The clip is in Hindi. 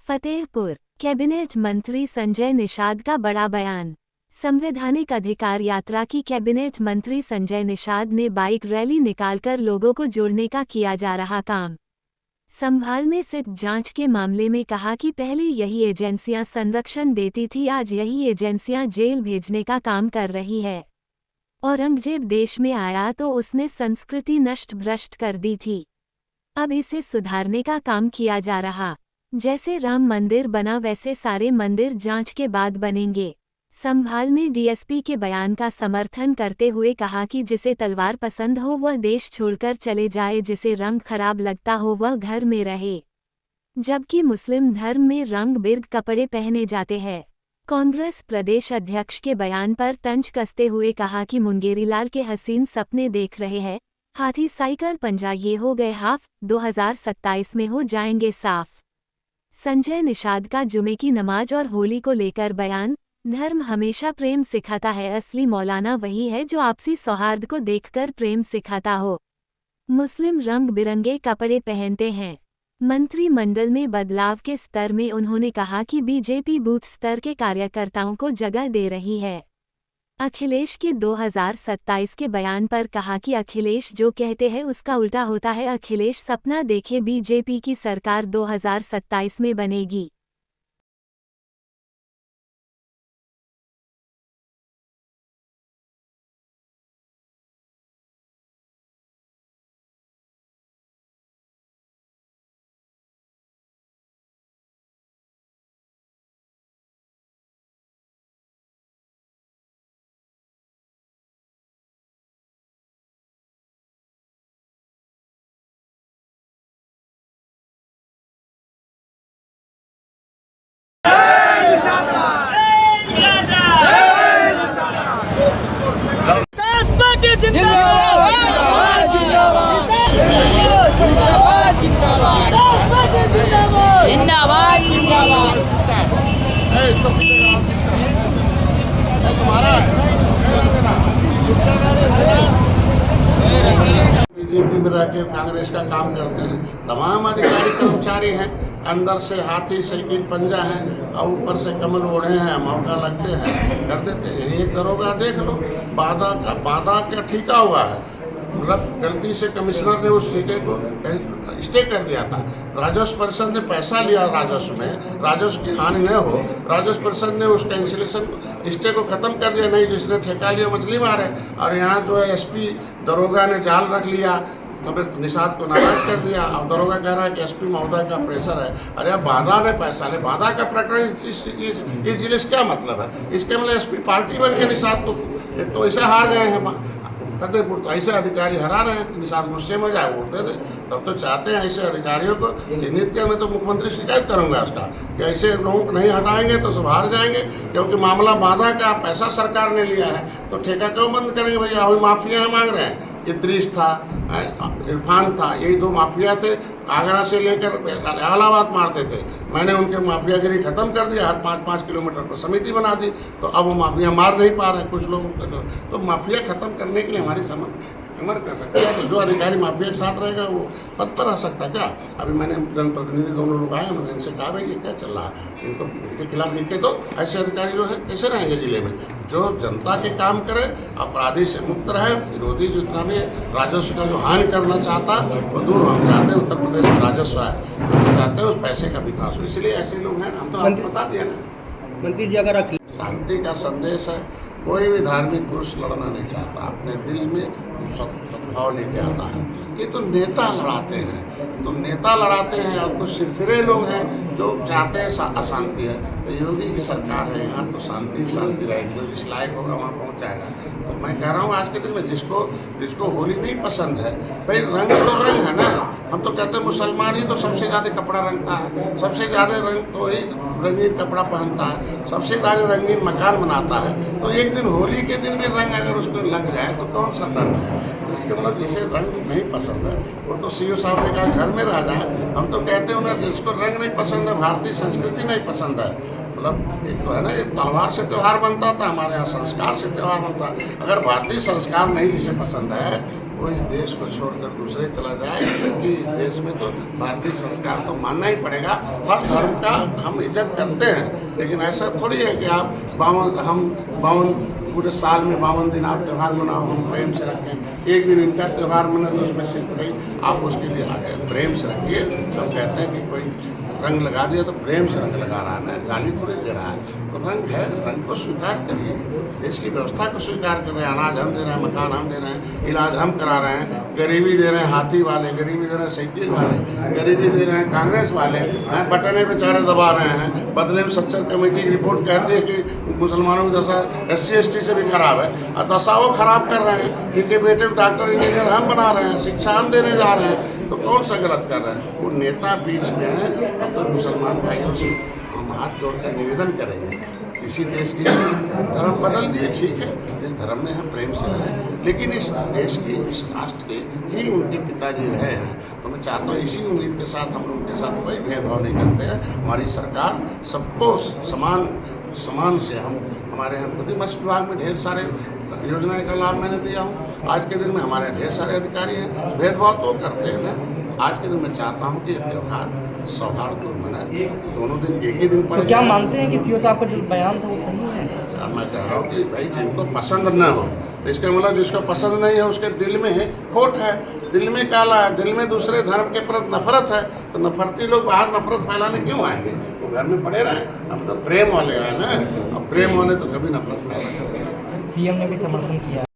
फतेहपुर कैबिनेट मंत्री संजय निषाद का बड़ा बयान। संवैधानिक अधिकार यात्रा की कैबिनेट मंत्री संजय निषाद ने बाइक रैली निकालकर लोगों को जोड़ने का किया जा रहा काम संभाल में सिर्फ जांच के मामले में कहा कि पहले यही एजेंसियां संरक्षण देती थी, आज यही एजेंसियां जेल भेजने का काम कर रही है। औरंगजेब देश में आया तो उसने संस्कृति नष्ट भ्रष्ट कर दी थी, अब इसे सुधारने का काम किया जा रहा। जैसे राम मंदिर बना वैसे सारे मंदिर जांच के बाद बनेंगे। संभाल में डीएसपी के बयान का समर्थन करते हुए कहा कि जिसे तलवार पसंद हो वह देश छोड़कर चले जाए, जिसे रंग खराब लगता हो वह घर में रहे। जबकि मुस्लिम धर्म में रंग बिरंगे कपड़े पहने जाते हैं। कांग्रेस प्रदेश अध्यक्ष के बयान पर तंज कसते हुए कहा कि मुंगेरीलाल के हसीन सपने देख रहे हैं, हाथी साइकिल पंजा ये हो गए हाफ, 2027 में हो जाएंगे साफ। संजय निषाद का जुमे की नमाज और होली को लेकर बयान। धर्म हमेशा प्रेम सिखाता है, असली मौलाना वही है जो आपसी सौहार्द को देखकर प्रेम सिखाता हो। मुस्लिम रंग बिरंगे कपड़े पहनते हैं। मंत्रिमंडल में बदलाव के स्तर में उन्होंने कहा कि बीजेपी बूथ स्तर के कार्यकर्ताओं को जगह दे रही है। अखिलेश के 2027 के बयान पर कहा कि अखिलेश जो कहते हैं उसका उल्टा होता है। अखिलेश सपना देखे बीजेपी की सरकार 2027 में बनेगी। बीजेपी में रह के कांग्रेस का काम करते हैं। तमाम अधिकारी कर्मचारी हैं, अंदर से हाथी साइकिल पंजा है और ऊपर से कमल ओढ़े हैं, मौका लगते हैं कर देते हैं। एक दरोगा देख लो, बाधा क्या ठेका हुआ है, मतलब गलती से कमिश्नर ने उस ठेके को स्टे कर दिया था। राजस्व परिषद ने पैसा लिया राजस्व में, राजस्व की हानि न हो, राजस्व परिषद ने उस कैंसिलेशन स्टे को खत्म कर दिया। नहीं, जिसने ठेका लिया मछली मारे। और यहाँ जो है एसपी दरोगा ने जाल रख लिया, तो निषाद को नाराज कर दिया। अब दरोगा कह रहा है कि एसपी महोदय का प्रेशर है। अरे बाधा ने पैसा ले, बाधा का प्रकरण इस जिले से क्या मतलब है? इसके मतलब एसपी पार्टी बन के निषाद को, एक तो ऐसे हार गए हैं फतेहपुर, तो ऐसे अधिकारी हरा रहे हैं। निषाद गुस्से में जाए वोट दे दे, तब तो चाहते हैं ऐसे अधिकारियों को चिन्हित किया। मैं तो मुख्यमंत्री शिकायत करूंगा उसका कि ऐसे लोगों को नहीं हटाएंगे तो सब हार जाएंगे। क्योंकि मामला बाधा का, पैसा सरकार ने लिया है तो ठेका क्यों बंद करेंगे भैया? अभी माफिया मांग रहे हैं। इद्रीस था, इरफान था, यही दो माफिया थे। आगरा से लेकर इलाहाबाद मारते थे। मैंने उनके माफियागिरी खत्म कर दिया, हर 5-5 किलोमीटर पर समिति बना दी, तो अब वो माफिया मार नहीं पा रहे कुछ लोगों को। तो माफिया खत्म करने के लिए हमारी समझ कर सकते हैं। तो जो अधिकारी माफिया के साथ रहेगा वो पद पर रह सकता क्या? अभी मैंने जनप्रतिनिधि दोनों लोग आए, मैंने इनसे कहा भाई ये क्या चल रहा है, इनको इनके खिलाफ लिख के दो। ऐसे अधिकारी जो है कैसे रहेंगे जिले में? जो जनता के काम करे, अपराधी से मुक्त रहे, विरोधी जितना भी राजस्व का जो हानि करना चाहता वो दूर। हम चाहते हैं उत्तर प्रदेश में राजस्व आए, हम चाहते हैं उस पैसे का विकास हो, इसलिए ऐसे लोग हैं। हम तो आपको बता दिया ना। मंत्री जी, अगर शांति का संदेश है। कोई भी धार्मिक पुरुष लड़ना नहीं चाहता, अपने दिल में सद्भाव लेके आता है। ये तो नेता लड़ाते हैं, तो नेता लड़ाते हैं और कुछ सिरफिरे लोग हैं जो चाहते हैं अशांति है। तो योगी की सरकार है, यहाँ तो शांति रहेगी। जो जिस लायक होगा वहाँ पहुँच जाएगा। तो मैं कह रहा हूँ आज के दिन में जिसको होली नहीं पसंद है, भाई रंग तो रंग है ना। हम तो कहते हैं मुसलमान ही तो सबसे ज़्यादा कपड़ा रंगता है, सबसे ज़्यादा रंग तो ही रंगीन कपड़ा पहनता है, सबसे ज़्यादा रंगीन मकान बनाता है। तो एक दिन होली के दिन भी रंग अगर उसको लग जाए तो कौन सा दर्द है? इसके मतलब जिसे रंग नहीं पसंद है वो तो सीओ साहब ने कहा घर में रह जाए। हम तो कहते हैं उन्हें जिसको रंग नहीं पसंद है, भारतीय संस्कृति नहीं पसंद है। मतलब एक तो है ना, ये तलवार से त्यौहार बनता था, हमारे यहाँ संस्कार से त्यौहार बनता है। अगर भारतीय संस्कार नहीं जिसे पसंद है वो इस देश को छोड़कर दूसरे चला जाए, क्योंकि इस देश में तो भारतीय संस्कार तो मानना ही पड़ेगा। हर धर्म का हम इज्जत करते हैं, लेकिन ऐसा थोड़ी है कि आप 52 पूरे साल में 52 दिन आप त्यौहार मनाओ, हम प्रेम से रखें। एक दिन इनका त्यौहार मना तो उसमें सिर्फ नहीं, आप उसके लिए आगे प्रेम से रखिए। हम कहते हैं कि कोई रंग लगा दिया तो प्रेम से रंग लगा रहा है, गाली थोड़ी दे रहा है। तो रंग है, रंग को स्वीकार करिए, देश की व्यवस्था को स्वीकार कर रहे हैं। अनाज हम दे रहे हैं, मकान हम दे रहे हैं, इलाज हम करा रहे हैं। गरीबी दे रहे हैं हाथी वाले, गरीबी दे रहे हैं साइकिल वाले, गरीबी दे रहे हैं कांग्रेस वाले, बटने बेचारे दबा रहे हैं। बदले में सच्चर कमेटी की रिपोर्ट कहती है कि मुसलमानों की दशा SC/ST से भी खराब है, और दशा वो खराब कर रहे हैं। इनके बेटे को डॉक्टर इंजीनियर हम बना रहे हैं, शिक्षा हम देने जा रहे हैं, तो कौन सा गलत कर रहे हैं? वो नेता बीच में है। अब तो मुसलमान भाइयों से हम हाथ जोड़कर निवेदन करेंगे, किसी देश की धर्म बदल दिए, ठीक है, इस धर्म में हम प्रेम से रहें, लेकिन इस देश की, इस राष्ट्र के ही उनके पिताजी रहे हैं। तो मैं चाहता हूँ इसी उम्मीद के साथ हम उनके साथ कोई भेदभाव नहीं करते हैं। हमारी सरकार सबको समान से हमारे यहाँ खुद ही मत्स्य विभाग में ढेर सारे योजनाएं का लाभ मैंने दिया हूँ। आज के दिन में हमारे ढेर सारे अधिकारी हैं, भेदभाव तो करते हैं ना। आज के दिन मैं चाहता हूँ कि ये त्यौहार सौहार्दपूर्ण बने, दोनों दिन एक ही दिन पड़े। तो क्या मानते हैं कि सीओ साहब का जो बयान था वो सही है? मैं कह रहा हूँ कि भाई जिनको पसंद न हो, तो इसका मतलब जिसको पसंद नहीं है उसके दिल में है खोट है, दिल में काला है, दिल में दूसरे धर्म के प्रति नफरत है। तो नफरती लोग बाहर नफरत फैलाने क्यों आएंगे? वो घर में पड़े रहे। हम तो प्रेम वाले हैं ना, अब प्रेम वाले तो कभी नफरत फैला। सीएम ने भी समर्थन किया।